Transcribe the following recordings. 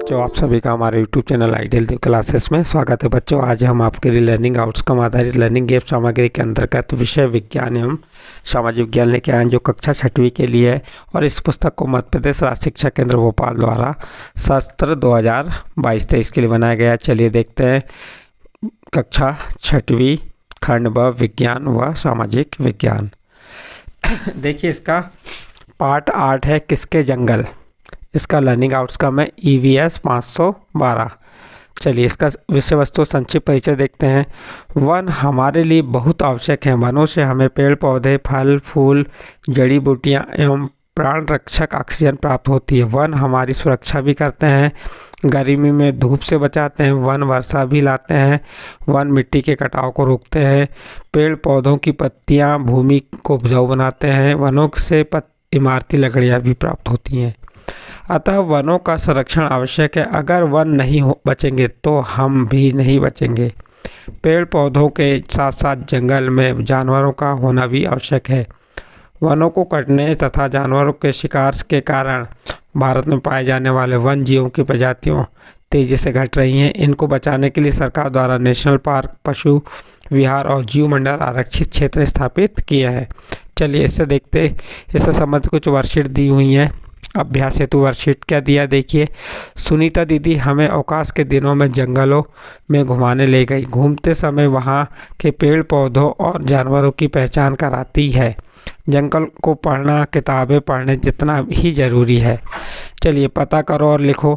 बच्चों, आप सभी का हमारे YouTube चैनल आइडियल क्लासेस में स्वागत है। बच्चों, आज हम आपके लिए लर्निंग आउटकम आधारित लर्निंग गेम सामग्री के अंतर्गत विषय विज्ञान एवं सामाजिक विज्ञान लेके आए जो कक्षा 6वीं के लिए है। और इस पुस्तक को मध्य प्रदेश राज्य शिक्षा केंद्र भोपाल द्वारा सत्र 2022-23 के लिए बनाया गया है। चलिए देखते हैं कक्षा 6वीं खंड व विज्ञान व सामाजिक विज्ञान। देखिए, इसका पार्ट 8 है किसके जंगल। इसका लर्निंग आउटकम है EVS 512। चलिए इसका विषय वस्तु संक्षिप्त परिचय देखते हैं। वन हमारे लिए बहुत आवश्यक है। वनों से हमें पेड़ पौधे, फल फूल, जड़ी बूटियां एवं प्राण रक्षक ऑक्सीजन प्राप्त होती है। वन हमारी सुरक्षा भी करते हैं, गर्मी में धूप से बचाते हैं। वन वर्षा भी लाते हैं। वन मिट्टी के कटाव को रोकते हैं। पेड़ पौधों की पत्तियां भूमि को उपजाऊ बनाते हैं। वनों से इमारती लकड़ियां भी प्राप्त होती हैं। अतः वनों का संरक्षण आवश्यक है। अगर वन नहीं बचेंगे तो हम भी नहीं बचेंगे। पेड़ पौधों के साथ साथ जंगल में जानवरों का होना भी आवश्यक है। वनों को कटने तथा जानवरों के शिकार के कारण भारत में पाए जाने वाले वन जीवों की प्रजातियों तेजी से घट रही हैं। इनको बचाने के लिए सरकार द्वारा नेशनल पार्क, पशु विहार और जीव मंडल आरक्षित क्षेत्र स्थापित किए हैं। चलिए इससे देखते, इससे संबंधित कुछ वर्कशीट दी हुई हैं। अभ्यास हेतु वर्कशीट क्या दिया देखिए। सुनीता दीदी हमें अवकाश के दिनों में जंगलों में घुमाने ले गई। घूमते समय वहाँ के पेड़ पौधों और जानवरों की पहचान कराती है। जंगल को पढ़ना किताबें पढ़ने जितना ही ज़रूरी है। चलिए पता करो और लिखो।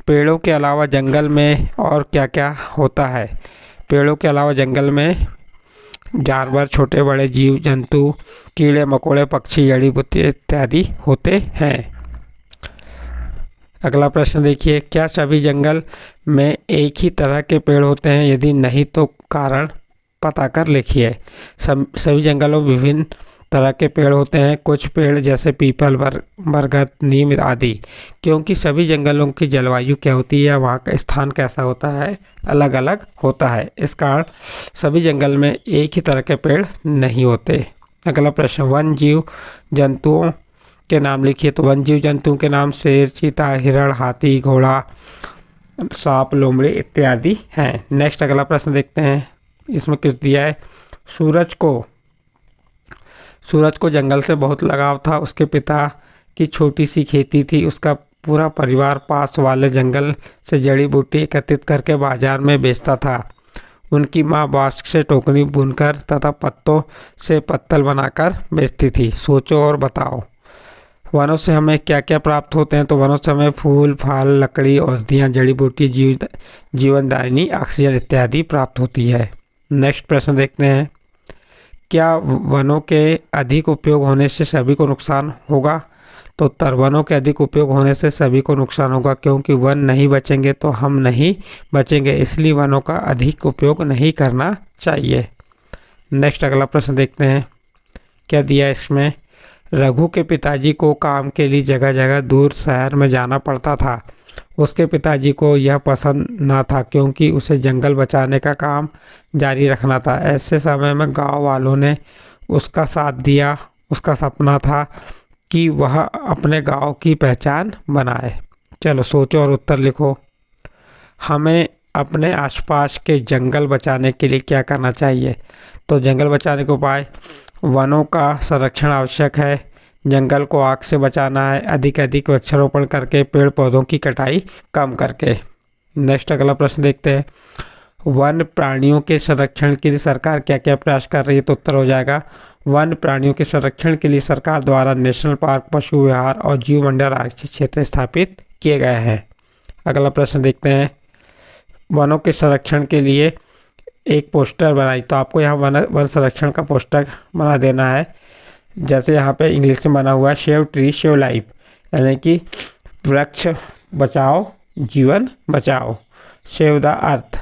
पेड़ों के अलावा जंगल में और क्या क्या होता है। पेड़ों के अलावा जंगल में जानवर, छोटे बड़े जीव जंतु, कीड़े मकोड़े, पक्षी, जड़ी बूटी इत्यादि होते हैं। अगला प्रश्न देखिए, क्या सभी जंगल में एक ही तरह के पेड़ होते हैं? यदि नहीं तो कारण पता कर लिखिए। सभी जंगलों में विभिन्न तरह के पेड़ होते हैं। कुछ पेड़ जैसे पीपल, बरगद, नीम आदि। क्योंकि सभी जंगलों की जलवायु क्या होती है, वहाँ का स्थान कैसा होता है, अलग अलग होता है। इस कारण सभी जंगल में एक ही तरह के पेड़ नहीं होते। अगला प्रश्न, वन जीव जंतुओं के नाम लिखिए। तो वन जीव जंतुओं के नाम शेर, चीता, हिरण, हाथी, घोड़ा, सांप, लोमड़ी इत्यादि हैं। नेक्स्ट अगला प्रश्न देखते हैं। इसमें किस दिया है। सूरज को जंगल से बहुत लगाव था। उसके पिता की छोटी सी खेती थी। उसका पूरा परिवार पास वाले जंगल से जड़ी बूटी एकत्रित करके बाजार में बेचता था। उनकी माँ बांस से टोकरी बुनकर तथा पत्तों से पत्तल बनाकर बेचती थी। सोचो और बताओ। वनों से हमें क्या क्या प्राप्त होते हैं। तो वनों से हमें फूल, फल, लकड़ी, औषधियाँ, जड़ी बूटी, जीवनदायिनी ऑक्सीजन इत्यादि प्राप्त होती है। नेक्स्ट प्रश्न देखते हैं। क्या वनों के अधिक उपयोग होने से सभी को नुकसान होगा? तो उत्तर, वनों के अधिक उपयोग होने से सभी को नुकसान होगा, क्योंकि वन नहीं बचेंगे तो हम नहीं बचेंगे। इसलिए वनों का अधिक उपयोग नहीं करना चाहिए। नेक्स्ट अगला प्रश्न देखते हैं। क्या दिया इसमें। रघु के पिताजी को काम के लिए जगह जगह दूर शहर में जाना पड़ता था। उसके पिताजी को यह पसंद न था, क्योंकि उसे जंगल बचाने का काम जारी रखना था। ऐसे समय में गांव वालों ने उसका साथ दिया। उसका सपना था कि वह अपने गांव की पहचान बनाए। चलो सोचो और उत्तर लिखो। हमें अपने आसपास के जंगल बचाने के लिए क्या करना चाहिए। तो जंगल बचाने के उपाय, वनों का संरक्षण आवश्यक है। जंगल को आग से बचाना है। अधिक वृक्षारोपण करके, पेड़ पौधों की कटाई कम करके। नेक्स्ट अगला प्रश्न देखते हैं। वन प्राणियों के संरक्षण के लिए सरकार क्या क्या प्रयास कर रही है। तो उत्तर हो जाएगा, वन प्राणियों के संरक्षण के लिए सरकार द्वारा नेशनल पार्क, पशु विहार और जीव मंडल आरक्षित क्षेत्र स्थापित किए गए हैं। अगला प्रश्न देखते हैं। वनों के संरक्षण के लिए एक पोस्टर बनाई। तो आपको यहाँ वन संरक्षण का पोस्टर बना देना है। जैसे यहाँ पे इंग्लिश में बना हुआ है, सेव ट्री सेव लाइफ, यानी कि वृक्ष बचाओ जीवन बचाओ, सेव द अर्थ।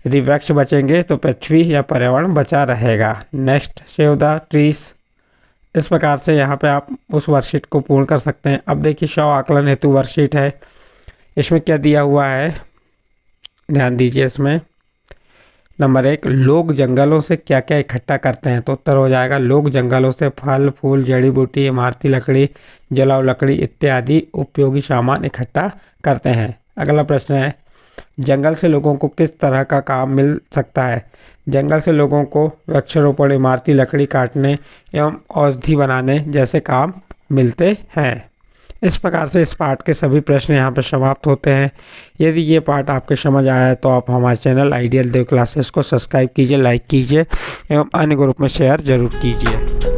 यदि वृक्ष बचेंगे तो पृथ्वी या पर्यावरण बचा रहेगा। Next, save the trees. इस प्रकार से यहाँ पे आप उस वर्कशीट को पूर्ण कर सकते हैं। अब देखिए, स्व आकलन हेतु वर्कशीट है। इसमें क्या दिया हुआ है, ध्यान दीजिए। इसमें नंबर 1, लोग जंगलों से क्या क्या इकट्ठा करते हैं। तो उत्तर हो जाएगा, लोग जंगलों से फल फूल, जड़ी बूटी, इमारती लकड़ी, जलाऊ लकड़ी इत्यादि उपयोगी सामान इकट्ठा करते हैं। अगला प्रश्न है, जंगल से लोगों को किस तरह का काम मिल सकता है? जंगल से लोगों को वृक्षारोपण, इमारती लकड़ी काटने एवं औषधि बनाने जैसे काम मिलते हैं। इस प्रकार से इस पाठ के सभी प्रश्न यहाँ पर समाप्त होते हैं। यदि ये पाठ आपके समझ आया है तो आप हमारे चैनल आइडियल देव क्लासेस को सब्सक्राइब कीजिए, लाइक कीजिए एवं अन्य ग्रुप में शेयर जरूर कीजिए।